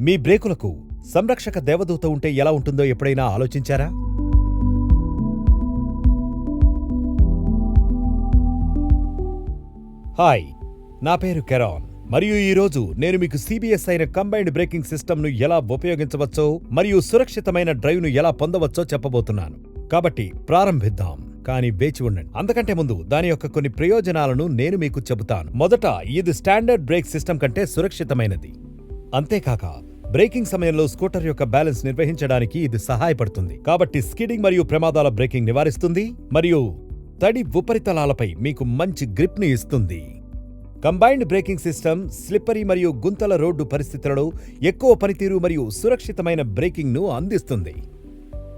మీ బ్రేకులకు సంరక్షక దేవదూత ఉంటే ఎలా ఉంటుందో ఎప్పుడైనా ఆలోచించారా? హాయ్, నా పేరు కెరాన్ మరియు ఈరోజు నేను మీకు సిబిఎస్ అయిన కంబైన్డ్ బ్రేకింగ్ సిస్టమ్ను ఎలా ఉపయోగించవచ్చో మరియు సురక్షితమైన డ్రైవ్ను ఎలా పొందవచ్చో చెప్పబోతున్నాను. కాబట్టి ప్రారంభిద్దాం. కానీ వేచి ఉండండి. అంతకంటే ముందు దాని యొక్క కొన్ని ప్రయోజనాలను నేను మీకు చెబుతాను. మొదట, ఇది స్టాండర్డ్ బ్రేక్ సిస్టమ్ కంటే సురక్షితమైనది. అంతేకాక బ్రేకింగ్ సమయంలో స్కూటర్ యొక్క బ్యాలెన్స్ నిర్వహించడానికి ఇది సహాయపడుతుంది. కాబట్టి స్కిడింగ్ మరియు ప్రమాదాల బ్రేకింగ్ నివారిస్తుంది మరియు తడి ఉపరితలాలపై మీకు మంచి గ్రిప్ ని ఇస్తుంది. కంబైన్డ్ బ్రేకింగ్ సిస్టమ్ స్లిప్పరీ మరియు గుంతల రోడ్డు పరిస్థితులలో ఎక్కువ పనితీరు మరియు సురక్షితమైన బ్రేకింగ్ను అందిస్తుంది.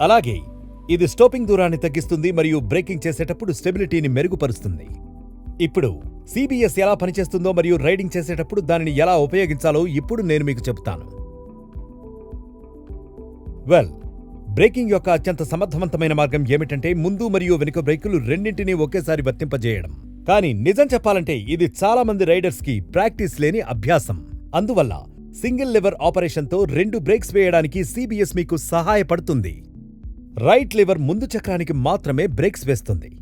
అలాగే ఇది స్టాపింగ్ దూరాన్ని తగ్గిస్తుంది మరియు బ్రేకింగ్ చేసేటప్పుడు స్టెబిలిటీని మెరుగుపరుస్తుంది. ఇప్పుడు సిబిఎస్ ఎలా పనిచేస్తుందో మరియు రైడింగ్ చేసేటప్పుడు దానిని ఎలా ఉపయోగించాలో ఇప్పుడు నేను మీకు చెబుతాను. బ్రేకింగ్ యొక్క అత్యంత సమర్థవంతమైన మార్గం ఏమిటంటే ముందు మరియు వెనుక బ్రేకులు రెండింటినీ ఒకేసారి వర్తింపజేయడం. కానీ నిజం చెప్పాలంటే ఇది చాలా మంది రైడర్స్ కి ప్రాక్టీస్ లేని అభ్యాసం. అందువల్ల సింగిల్ లివర్ ఆపరేషన్తో 2 బ్రేక్స్ వేయడానికి సిబిఎస్ మీకు సహాయపడుతుంది. రైట్ లివర్ ముందు చక్రానికి మాత్రమే బ్రేక్స్ వేస్తుంది.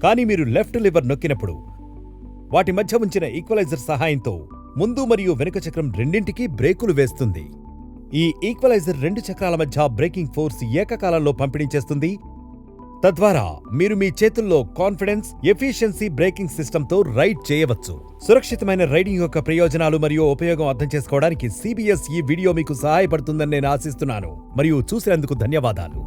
కానీ మీరు లెఫ్ట్ లివర్ నొక్కినప్పుడు వాటి మధ్య ఉంచిన ఈక్వలైజర్ సహాయంతో ముందు మరియు వెనుక చక్రం రెండింటికీ బ్రేకులు వేస్తుంది. ఈ ఈక్వలైజర్ 2 చక్రాల మధ్య బ్రేకింగ్ ఫోర్స్ ఏకకాలంలో పంపిణీ చేస్తుంది. తద్వారా మీరు మీ చేతుల్లో కాన్ఫిడెన్స్, ఎఫిషియన్సీ బ్రేకింగ్ సిస్టంతో రైడ్ చేయవచ్చు. సురక్షితమైన రైడింగ్ యొక్క ప్రయోజనాలు మరియు ఉపయోగం అర్థం చేసుకోవడానికి సిబిఎస్ ఈ వీడియో మీకు సహాయపడుతుందని నేను ఆశిస్తున్నాను. మరియు చూసినందుకు ధన్యవాదాలు.